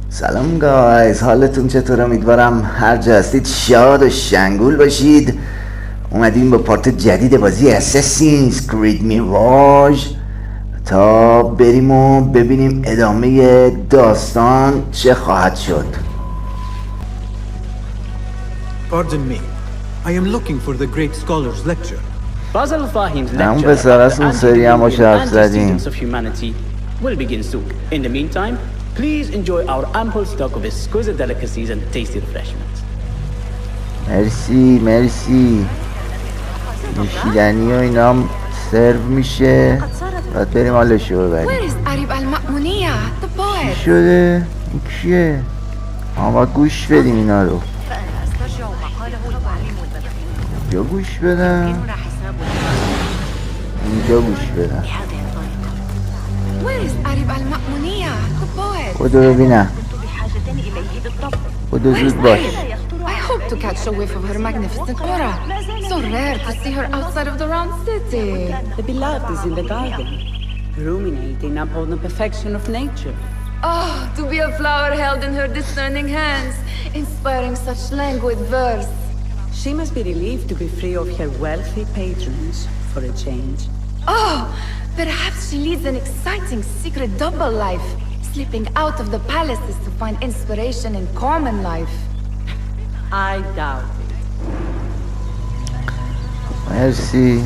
سلام گایز، حالتون چطور؟ امیدوارم هر جا هستید شاد و شنگول باشید. اومدیم با پارت جدید بازی اساسینز کرید میراژ تا بریم و ببینیم ادامه داستان چه خواهد شد. Pardon me. I am looking for the great scholar's lecture. همون پسر از اون سری هم باشه حرف زدیم. will begin soon. In the meantime, please enjoy our ample stock of exquisite delicacies and tasty refreshments. مرسی نوشیدنی و اینا هم سرو میشه. باید بریم حالشو ببریم. چی شده؟ این کیه؟ باید گوش بدیم اینا رو. اینجا گوش بدم، اینجا گوش بدم. بودو ببینم، بودو زود باش. I hope to catch a whiff of her magnificent aura. So rare to see her outside of the round city. The beloved is in the garden, ruminating upon the perfection of nature. Oh, to be a flower held in her discerning hands, inspiring such languid verse. She must be relieved to be free of her wealthy patrons for a change. Oh, perhaps she leads an exciting secret double life, slipping out of the palaces to find inspiration in common life. I doubt it. مرسی.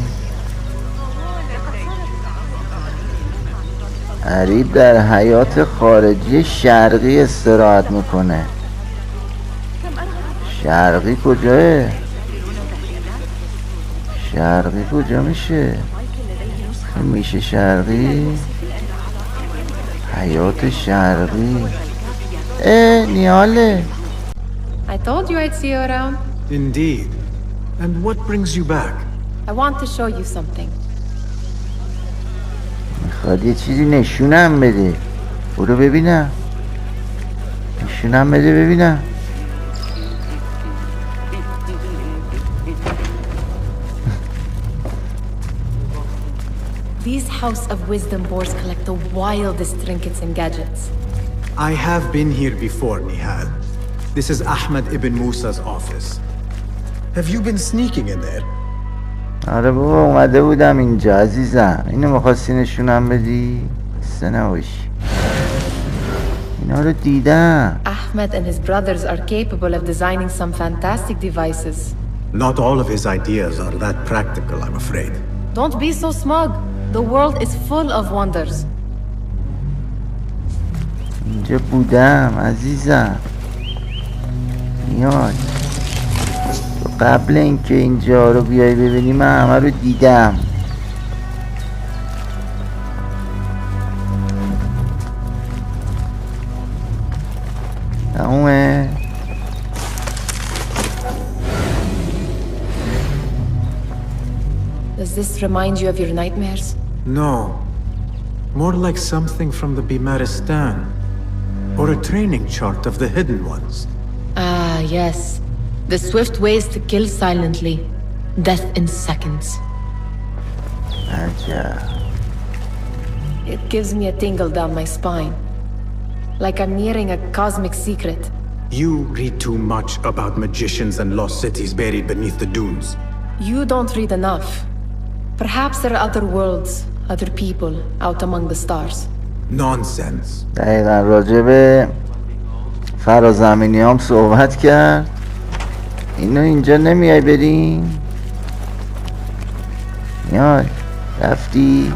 قریب در حیات خارجی شرقی استراحت میکنه. شرقی کجاه؟ شرقی کجا میشه؟ میشه شرقی؟ حیات شرقی. نیاله. I told you I'd see you around. Indeed. And what brings you back? I want to show you something. میخواد یه چیزی نشونم بده. برو ببینم. نشونم بده ببینم. These House of Wisdom boards collect the wildest trinkets and gadgets. I have been here before, Nihal. This is Ahmed ibn Musa's office. Have you been sneaking in there? آره بابا اومده بودم اینجا عزیزم. اینو میخواستی نشونم بدی؟ بسته نباشی. اینا رو دیدم. Ahmed and his brothers are capable of designing some fantastic devices. Not all of his ideas are that practical, I'm afraid. Don't be so smug. The world is full of wonders. اینجا بودم عزیزم. میاد. قبل اینکه اینجا رو بیای ببینی من همه رو دیدم. تمومه. Does this remind you of your nightmares? No. More like something from the Bimaristan. Or a training chart of the hidden ones. Ah, yes. The swift ways to kill silently. Death in seconds. عجب. It gives me a tingle down my spine. Like I'm nearing a cosmic secret. You read too much about magicians and lost cities buried beneath the dunes. You don't read enough. Perhaps there are other worlds, other people out among the stars. Nonsense. دقیقا راجع به فرازمینی هم صحبت کرد. اینو اینجا نمیای بریم؟ میای؟ رفتی؟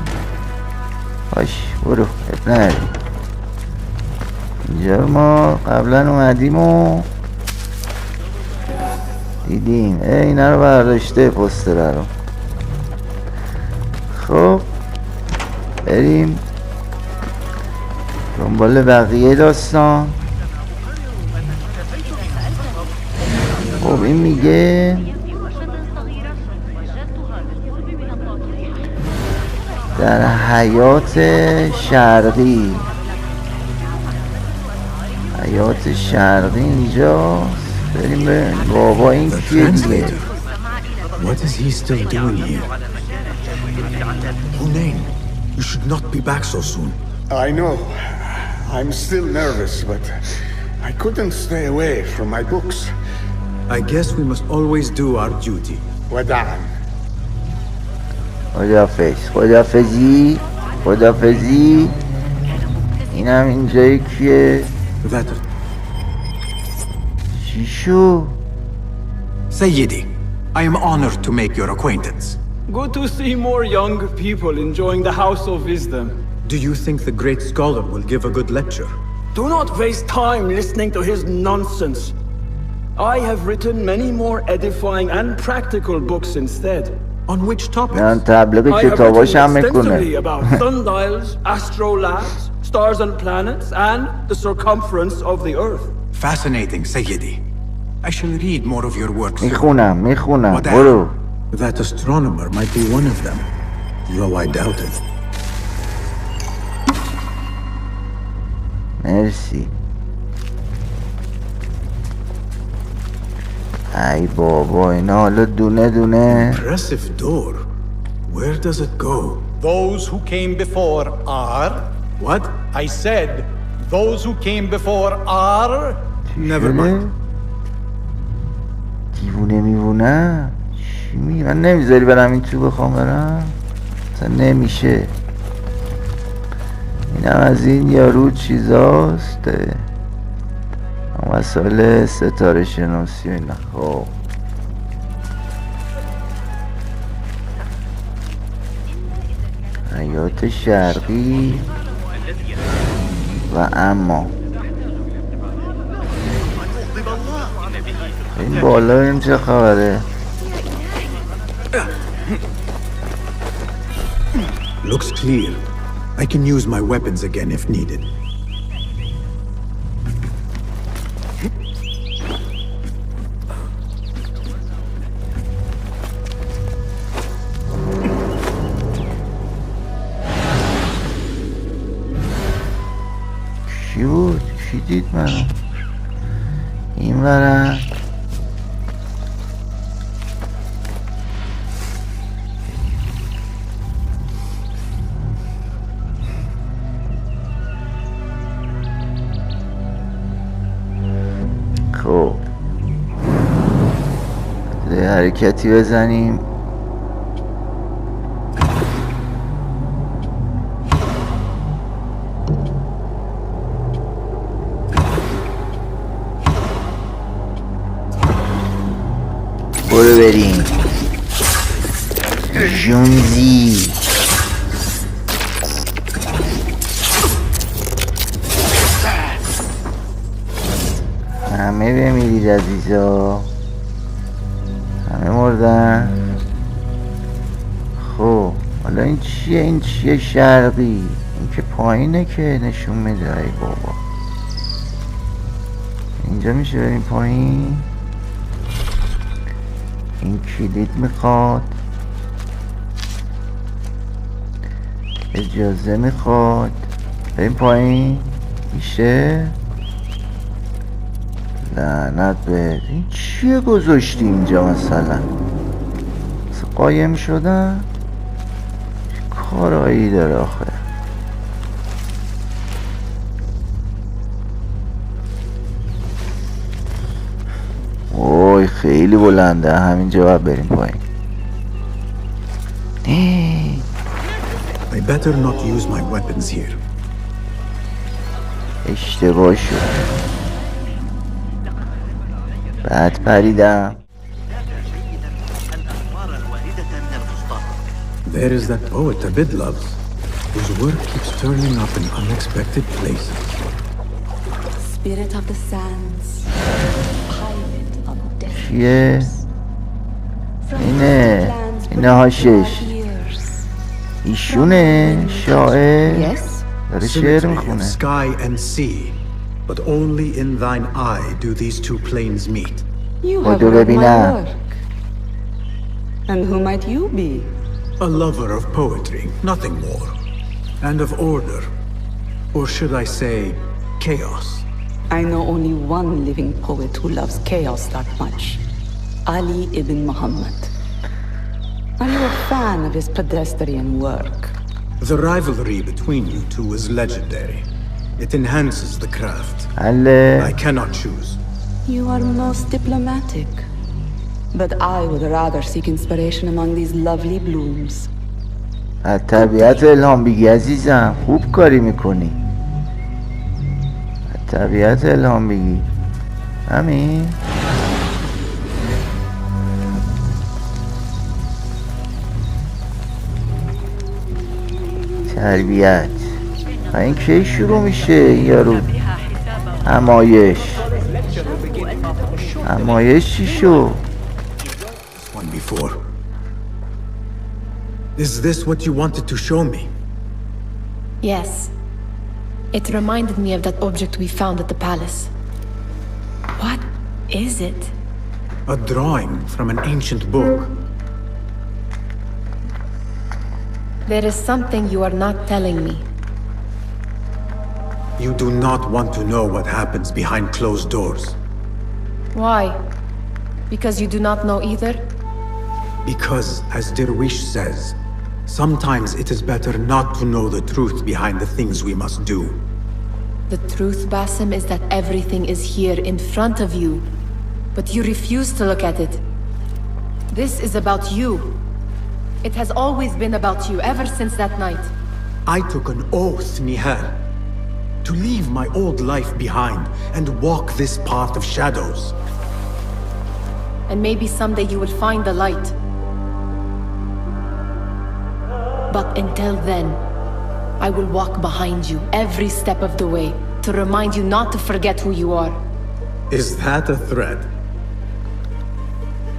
باش برو اب نهاری. اینجا ما قبلا اومدیم و دیدیم. اینا رو برداشته پوستر رو. خب بریم دنبال بقیه داستان. خب این میگه در حیات شرقی. حیات شرقی اینجاست. بریم به بابا. این کیه دیگه؟ What is he still doing here? Hunain, you should not be back so soon. I know. I'm still nervous, but I couldn't stay away from my books. I guess we must always do our duty. وداعا. خدافزی. اینم اینجایی کیه؟ That... چی شو؟ Sayyidi, I am honored to make your acquaintance. Good to see more young people enjoying the House of Wisdom. Do you think the great scholar will give a good lecture? Do not waste time listening to his nonsense. I have written many more edifying and practical books instead. On which topics? من تبلیغ I have کتاباش هم written extensively میکنه. about sundials, astrolabes, stars and planets, and the circumference of the Earth. Fascinating, Sayyidi. I shall read more of your works. میخونم برو. That astronomer might be one of them, though I doubt it. مرسی. ای بابا اینا حالا دونه Impressive door. Where does it go? Those who came before are... What? I said, those who came before are... Never mind. دیوونه میوونه چی میگی؟ من نمیذاری برم این تو بخوام برم اصلا نمیشه. اینم از این یارو چیزاست مسائل ستاره شناسی و اینا. خب حیات شرقی و اما این بالا ببینیم چه خبره. Looks clear. I can use my weapons again if needed. چی بود؟ چی دید منو؟ این برن خب یه حرکتی بزنیم. برو بریم جونزی. همه بمیرید عزیزا، همه مردن. خب حالا این چیه؟ این چیه شرقی؟ این که پایینه که نشون میده. ای بابا اینجا میشه بریم پایین. این کلید میخواد، اجازه میخواد بریم پایین. میشه؟ لعنت به این چیه گذاشتی اینجا؟ مثلا قایم شدن چه کارایی داره آخه. اوی خیلی بلنده، همینجا باید بریم پایین. I better not use my weapons here. اشتباه شد، بعد پریدم. There is that poet Abid loves, whose work keeps turning up in unexpected places. Spirit of the sands, pilot of death. چیه؟ اینه هاشش. ایشونه شاعر داره شعر میخونه. Sky and sea, but only in thine eye do these two planes meet. You have read my work. And who might you be? A lover of poetry, nothing more. And of order. Or should I say, chaos. I know only one living poet who loves chaos that much. Ali ibn Muhammad. Are you a fan of his pedestrian work? The rivalry between you two is legendary. It enhances the craft. حله. I cannot choose. You are most diplomatic. But I would rather seek inspiration among these lovely blooms. از طبیعت الهام بگی عزیزم. خوب کاری میکنی. از طبیعت الهام بگی. همین. تربیت. و این کی شروع میشه یارو؟ همایش چی شو؟ One before. Is this what you wanted to show me? Yes. It reminded me of that object we found at the palace. What is it? A drawing from an ancient book. There is something you are not telling me. You do not want to know what happens behind closed doors. Why? Because you do not know either? Because, as Derwish says, sometimes it is better not to know the truth behind the things we must do. The truth, Basim, is that everything is here in front of you. But you refuse to look at it. This is about you. It has always been about you, ever since that night. I took an oath, Nihal, to leave my old life behind and walk this path of shadows. And maybe someday you will find the light. But until then, I will walk behind you every step of the way to remind you not to forget who you are. Is that a threat?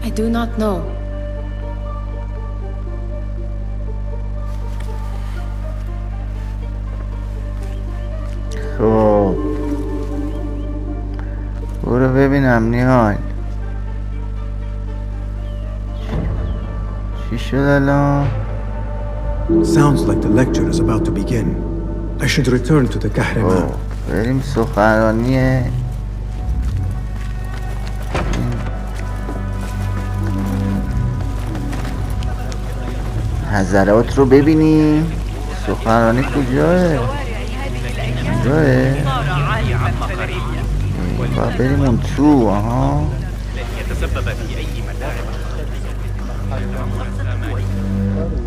I do not know. خب برو ببینم نیال چی شد الان؟ Sounds like the lecture is about to begin. I should return to the Kahraman. بریم سخنرانی حضرات رو ببینیم. سخنرانی کجاه؟ باید بریم اون تو. آها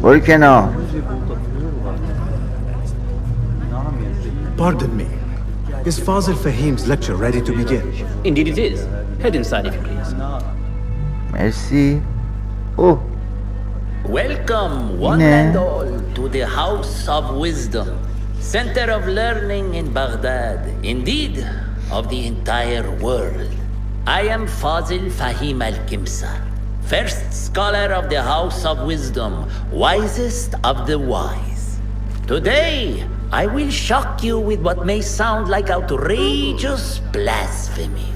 برو کنار. Pardon me. Is Fazil Fahim's lecture ready to begin? Indeed it is. Head inside if you please. مرسی. اوه Welcome, one and all, to the House of Wisdom, center of learning in Baghdad, indeed, of the entire world. I am Fazil Fahim al-Kimsa, first scholar of the House of Wisdom, wisest of the wise. Today, I will shock you with what may sound like outrageous blasphemies.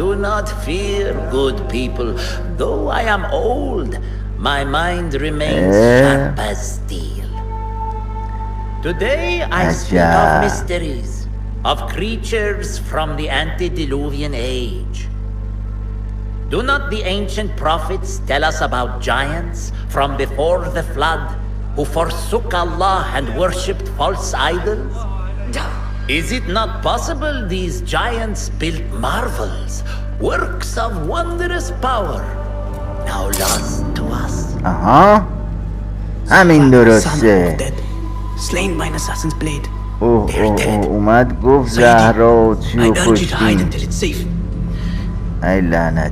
Do not fear, good people. Though I am old, my mind remains sharp as steel. Today I speak of mysteries, of creatures from the antediluvian age. Do not the ancient prophets tell us about giants from before the flood who forsook Allah and worshipped false idols? Is it not possible these giants built marvels, works of wondrous power, now lost to us? همین درسته. Slain by an assassin's blade. اومد گفت زهرا چی رو کشتیم. ای لعنت.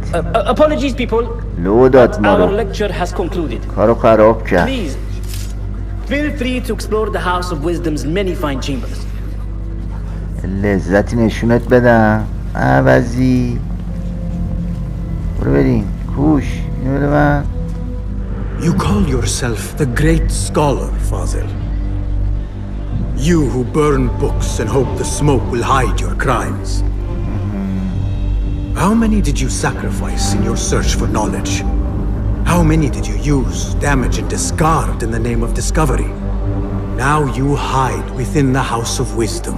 Apologies people. لو داد ما Our رو. lecture has concluded. کارو خراب کرد. Please, feel free to explore the House of Wisdom's many fine chambers. لذتی نشونت بدم عوضی. برو بریم کوش. اینو بده من. You call yourself the great scholar, Fazil. You who burn books and hope the smoke will hide your crimes. How many did you sacrifice in your search for knowledge? How many did you use, damage, and discard in the name of discovery? Now you hide within the House of Wisdom.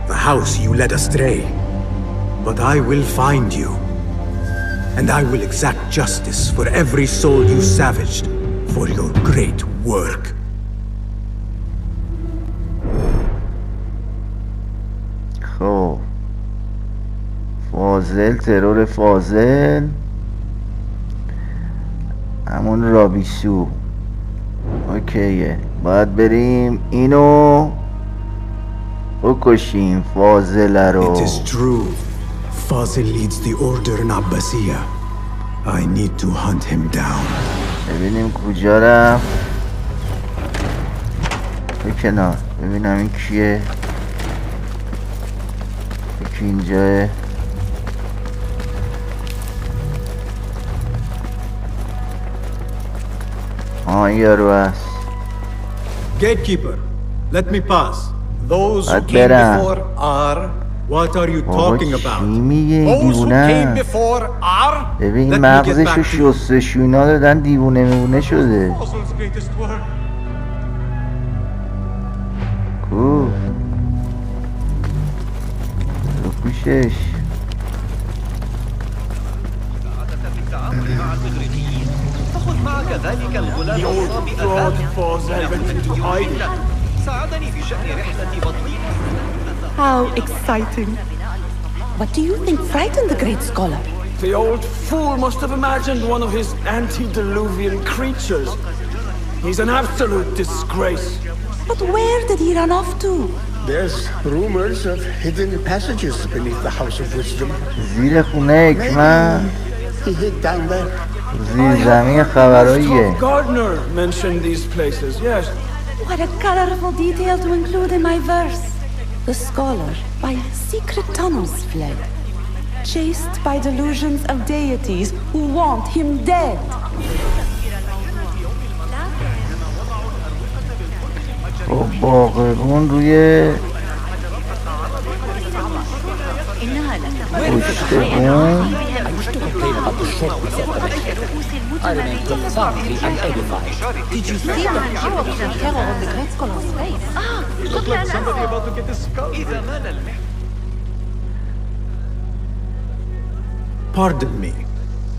The house you led astray. But I will find you. And I will exact justice for every soul you savaged for your great work. خب فاضل، ترور فاضل، همون رابیسو. اوکیه، باید بریم اینو بکشیم فاضل رو. It is true. Fazil leads the order in Abbasiya. I need to hunt him down. ببینیم کجا رفت. به کنار ببینم این کیه. یکی اینجاه. این یارو هست. Gatekeeper, let me pass. Those who باید came برم. before are... What are you بابا talking چی about? میگه Those who came دیوونه؟ before are... ببین Let me get مغزشو back to you. شستشو اینا دادن، دیوونه میمونه شده. Fazil's greatest work. کو بکشش. The old fraud Fazil went into hiding. How exciting. What do you think frightened the great scholar? The old fool must have imagined one of his antediluvian creatures. He's an absolute disgrace. But where did he run off to? There's rumors of hidden passages beneath the House of Wisdom. زیر خونه حکمت، He hid down there. زیر زمین خبراییه. Gardner mentioned these places, yes. What a colorful detail to include in my verse. The scholar by secret tunnels fled, chased by delusions of deities who want him dead. باغبون روی پشت اون I remain profoundly unedified. Did you see the shock and terror on the great scholar's face? He looked like somebody about to get his skull ripped. Pardon me,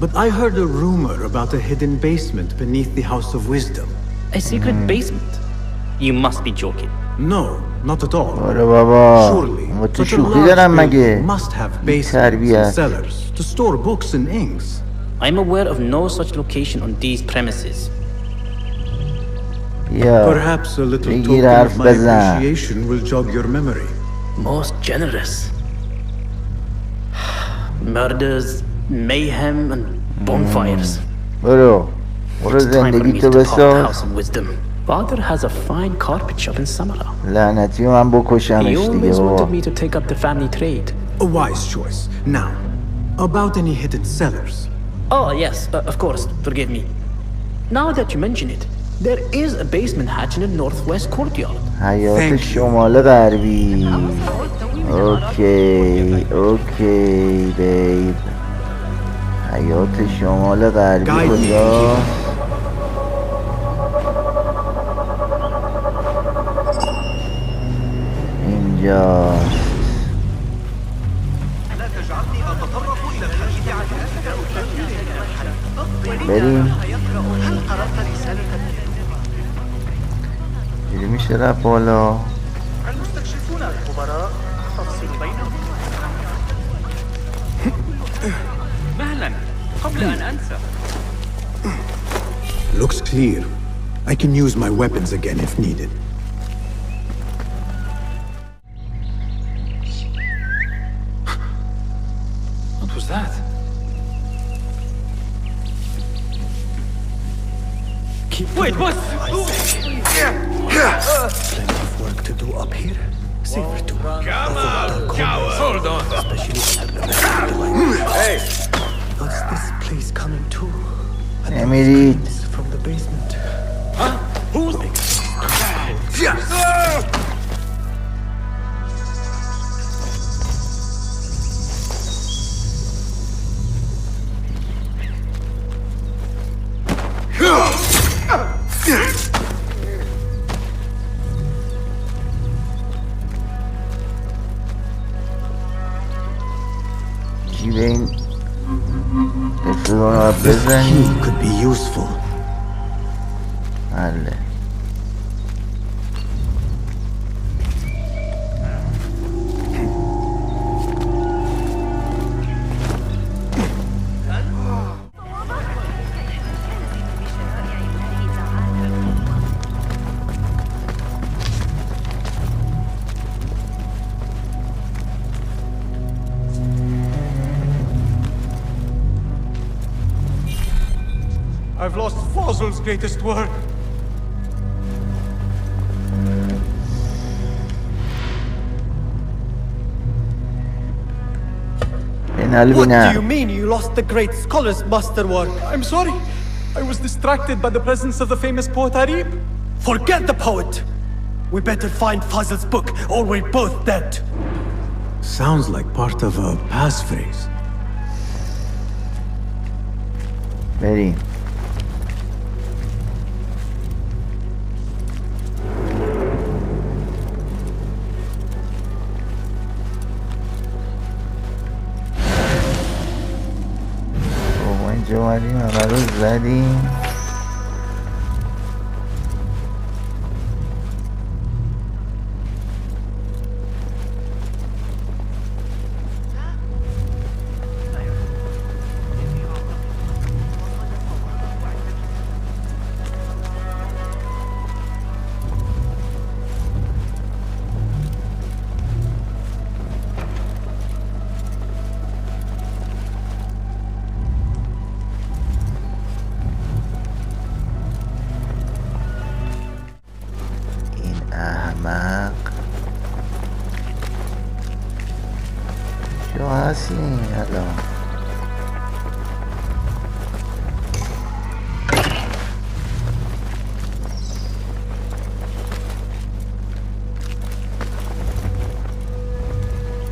but I heard a rumor about a hidden basement beneath the House of Wisdom. A secret basement? You must be joking. No, not at all. آره بابا Surely, ما تو such a شوخی large دارم building مگه. must have basements تربیت. and cellars to store books and inks. I'm aware of no such location on these premises. یا Perhaps a little بگیر token of حرف my بزن. appreciation will jog your memory. Most generous. Murders, mayhem, and bonfires. برو It's time for زندگی me تو to depart the بساز. House of Wisdom. Father has a fine carpet shop in Samara. لعنتی من بکشمش He دیگه always بابا. wanted me to take up the family trade. A wise choice. Now, about any hidden cellars. Oh, yes, of course, forgive me. Now that you mention it, there is a basement hatch in the northwest courtyard. حیات شمال غربی. اوکی اوکی بیب. حیات شمال غربی کجا؟ اینجا. بریم. دیگه میشه رفت بالا. المستكشفون الخبراء تفصيل بينهم. مهلا قبل أن أنسى. Looks clear. I can use my weapons again if needed. What was that? Wait, what? Plenty of work to do up here. Safer to Come on, coward! Hold on. Hey! What's this place coming to? نمیرید. From the basement. Huh? Who's... چی به این رفیقان باید بزنی؟ Could be useful. بله. I've lost Fossil's greatest work. What do you mean you lost the great scholar's masterwork? I'm sorry. I was distracted by the presence of the famous poet Arib. Forget the poet. We better find Fazil's book, or we're both dead. Sounds like part of a passphrase. بریم. اینجا اومدیم همه رو زدیم.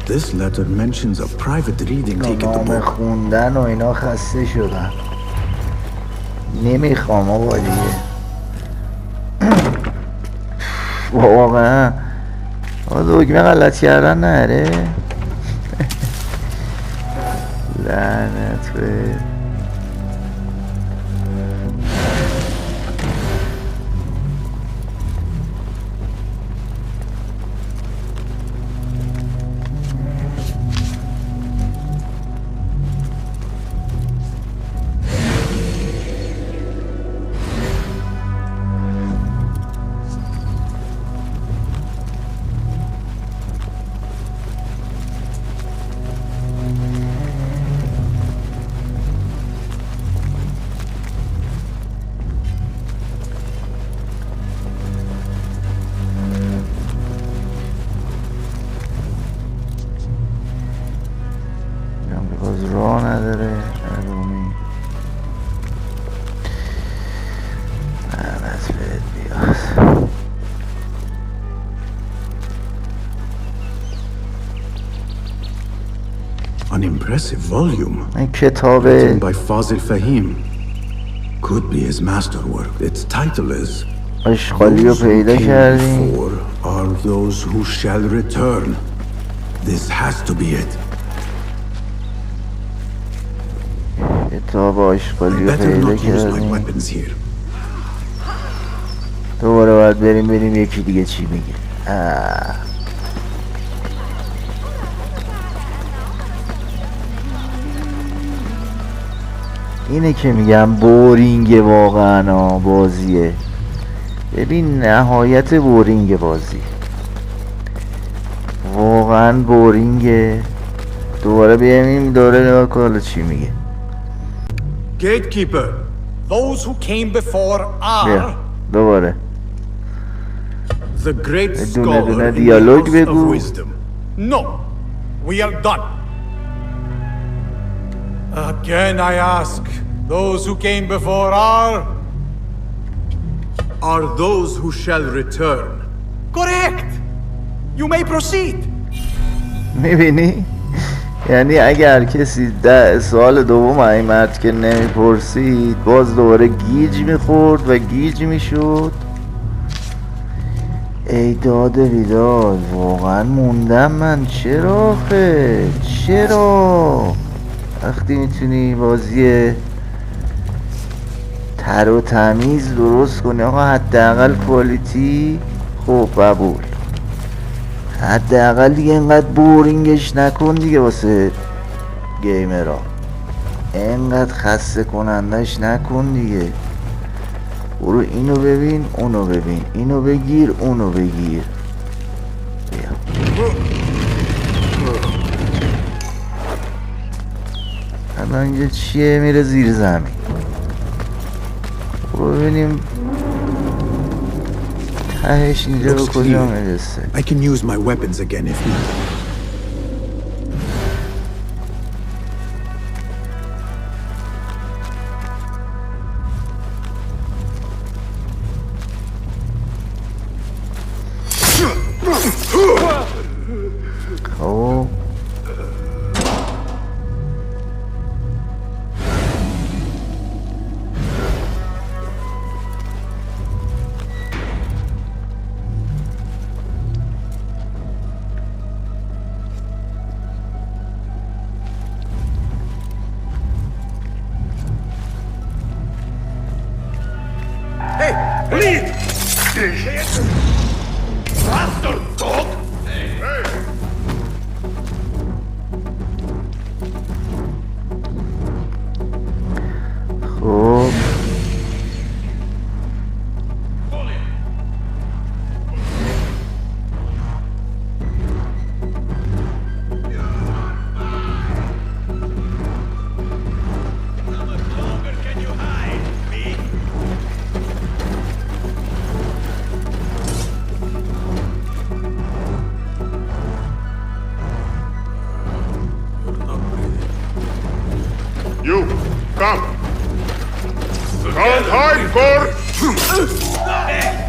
This letter mentions a private reading taken to book. خوندن و اینا خسته شدم. نمیخوام آقا دیگه. واقعا دکمه غلط کردن نره. لعنت به An impressive volume. کتاب written by Fazil Fahim. Could be his masterwork. Its title is اشغالی رو پیدا کردیم. Are those who shall return. This has to be it. کتاب اشغالی رو پیدا کردیم. دوباره باید بریم یکی دیگه چی میگه. اینه که میگم بورینگ واقعا بازیه. ببین نهایت بورینگ بازی واقعا بورینگه. دوباره بیاییم داره نگاه کن چی میگه. Gatekeeper, those who came before are دوباره the great دونه scholar دیالوگ of بگو. wisdom. No, we are done. Again I ask, those who came before are those who shall return. Correct. You may proceed. میبینی؟ یعنی اگر کسی سوال دوم این مرد که نمیپرسید باز دوباره گیج میخورد و گیج میشد. ای داد بیداد واقعا موندم من. چرا آخه؟ چرا؟ وقتی میتونی بازی تر و تمیز درست کنی آقا، حداقل کوالیتی خب قبول، حداقل دیگه اینقدر بورینگش نکن دیگه واسه گیمرها، اینقدر خسته کنندش نکن دیگه. برو اینو ببین اونو ببین، اینو بگیر اونو بگیر. الان اینجا چیه؟ میره زیر زمین. ببینیم تهش اینجا به کجا میرسه. I can use my weapons again if needed. خب Lead! Bastard dog! خب You, come! Don't hide, Gord!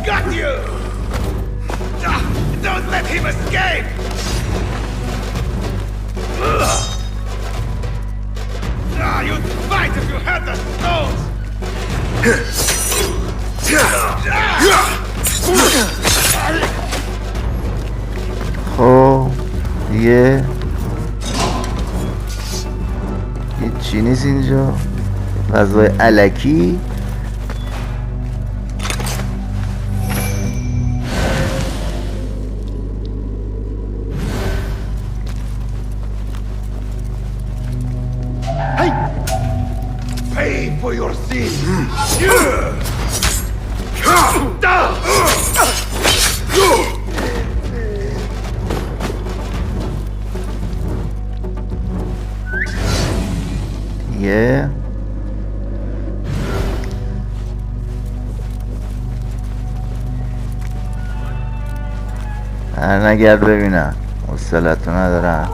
Got you! Don't let him escape! You'd fight if you had the stones! خب دیگه هیچی نیست اینجا. غذای الکی Pay for your sins! یه نگرد ببینم حوصله‌تو ندارم.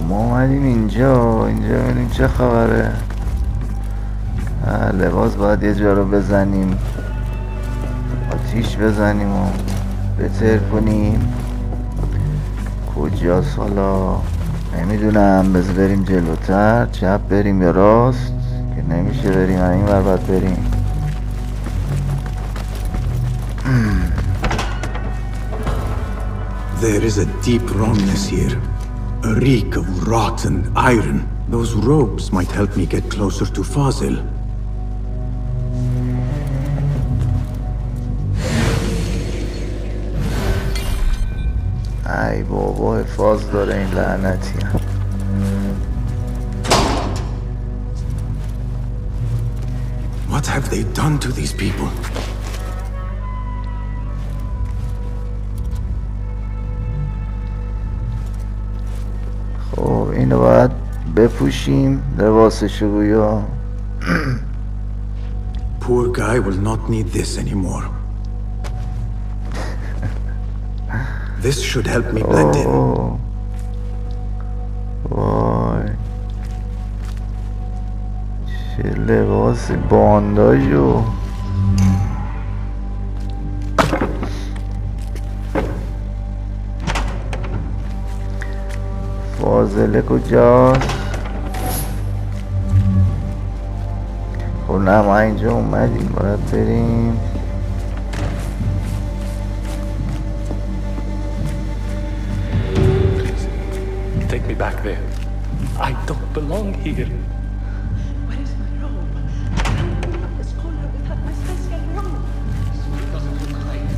ما اومدیم اینجا ببینیم چه خبره. لباس باید یه جا رو بزنیم، آتیش بزنیم و بتر کنیم. کجاست حالا نمیدونم. بذار بریم جلوتر، چپ بریم یا راست که نمیشه بریم این ور باید بریم. There is a deep wrongness here. A reek of rotten iron. Those robes might help me get closer to Fazil. ای بابا حفاظ داره این لعنتی. What have they done to these people? خب اینو باید بپوشیم لباسشو گویا. Poor guy will not need this anymore. This should help me blend in. وای چه لباس بانداژو. فاضله کجاست؟ خب نه ما اینجا اومدیم باید بریم. there. I don't belong here. Where is my robe? The scholar without my special robe. It doesn't look right.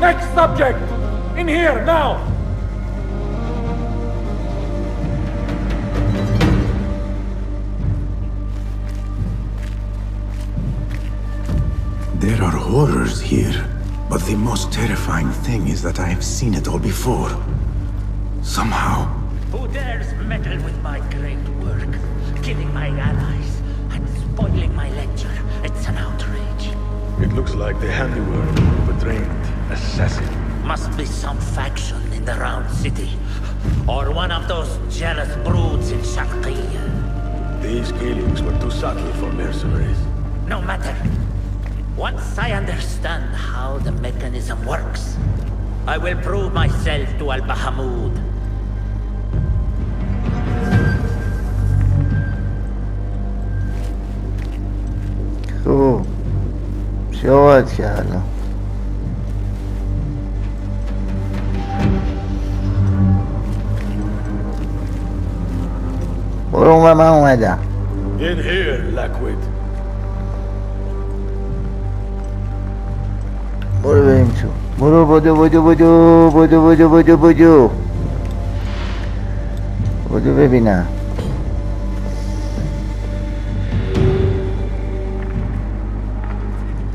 Next subject! In here, now! There are horrors here, but the most terrifying thing is that I have seen it all before. Somehow. Who dares meddle with my great work, killing my allies and spoiling my lecture? It's an outrage. It looks like the handiwork of a trained assassin. Must be some faction in the Round City, or one of those jealous broods in Sharqiyya. These killings were too subtle for mercenaries. No matter. Once I understand how the mechanism works, I will prove myself to Al-Bahamud. خب چه باید کردم؟ برو من اومدم. In here, Lackwit. برو بریم تو. برو بدو ببینم.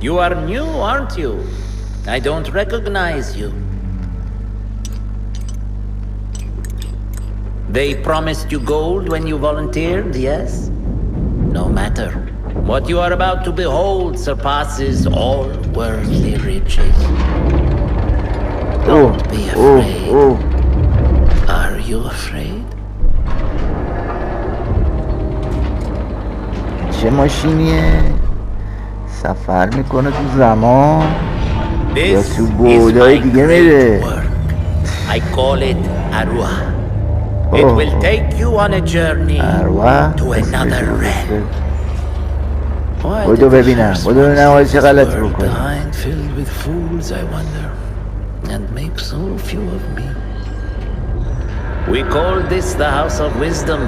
You are new, aren't you? I don't recognize you. They promised you gold when you volunteered, yes? No matter. What you are about to behold surpasses all worldly riches. Don't be afraid. Are you afraid? چه ماشینیه؟ سفر میکنه تو زمان یا تو بودای دیگه میره؟ I call it Arwah. It will take you on a journey to another realm. بدو ببینم آقای چه غلطی بکنه. Behind filled with fools, I wonder, and make so few of me. We call this the House of Wisdom,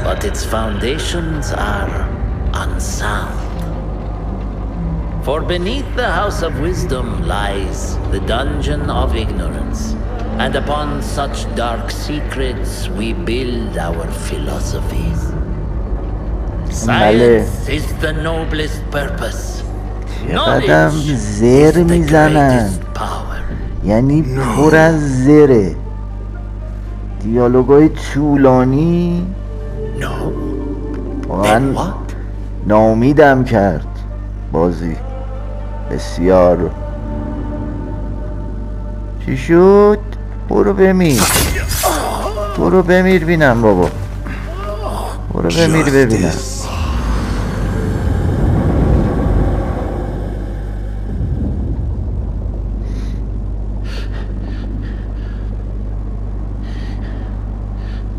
but its foundations are unsound. For beneath the House of Wisdom lies the dungeon of ignorance, and upon such dark secrets we build our philosophies. Science is the noblest purpose. Knowledge is the greatest power. یعنی پر از زره. دیالوگای طولانی واقعا ناامیدم کرد بازی. بسیار. چی شد؟ برو بمیر بینم بابا. برو بمیر ببینم.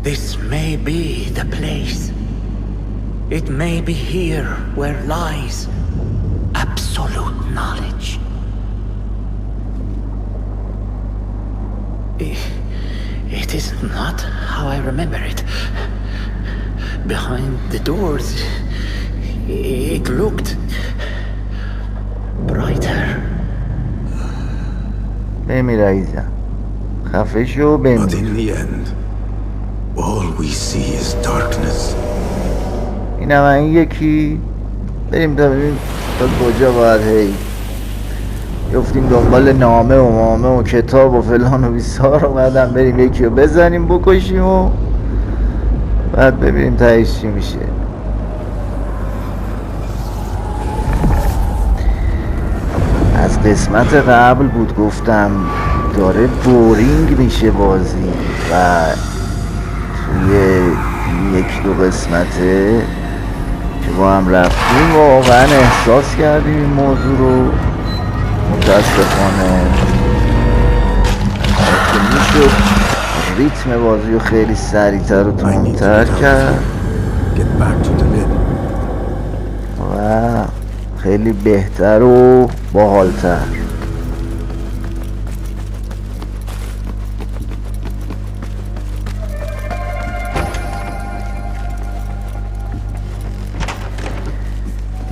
This may be the place. It may be here where lies absolute knowledge. It is not how I remember it. Behind the doors, it looked brighter. بمیر عزیزم. خفه شو بمیر. But in the end, all we see is darkness. اینم این یکی. بریم تا ببینیم تا کجا باید هی گفتیم دنبال نامه و مامه و کتاب و فلان و بیسار و بعدم بریم یکی رو بزنیم بکشیم و بعد ببینیم تهیش چی میشه. از قسمت قبل بود گفتم داره بورینگ میشه بازی و توی یک دو قسمته که با هم رفتیم واقعا احساس کردیم این موضوع رو. متاسفانه که میشد ریتم بازی رو خیلی سریعتر و تندتر کرد و خیلی بهتر و باحالتر.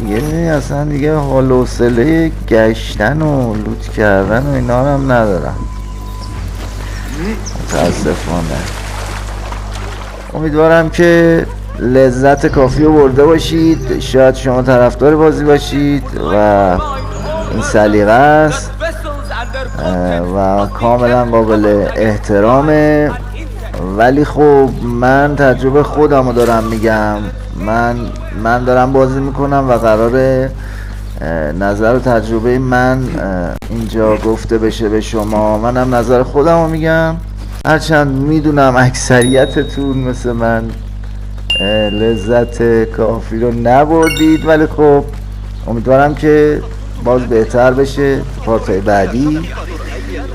دیگه اصلا دیگه حال و حوصله گشتن و لوت کردن و اینا هم ندارم متاسفانه. امیدوارم که لذت کافی رو برده باشید. شاید شما طرفدار بازی باشید و این سلیقه است و کاملا قابل احترامه، ولی خب من تجربه خودم رو دارم میگم. من دارم بازی میکنم و قراره نظر و تجربه من اینجا گفته بشه به شما. منم نظر خودم رو میگم، هرچند میدونم اکثریتتون مثل من لذت کافی رو نبردید، ولی خب امیدوارم که باز بهتر بشه پارت‌های بعدی.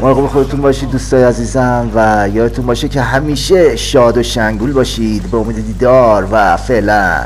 مراقب خودتون باشید دوستای عزیزم و یادتون باشه که همیشه شاد و شنگول باشید. به امید دیدار و فعلا.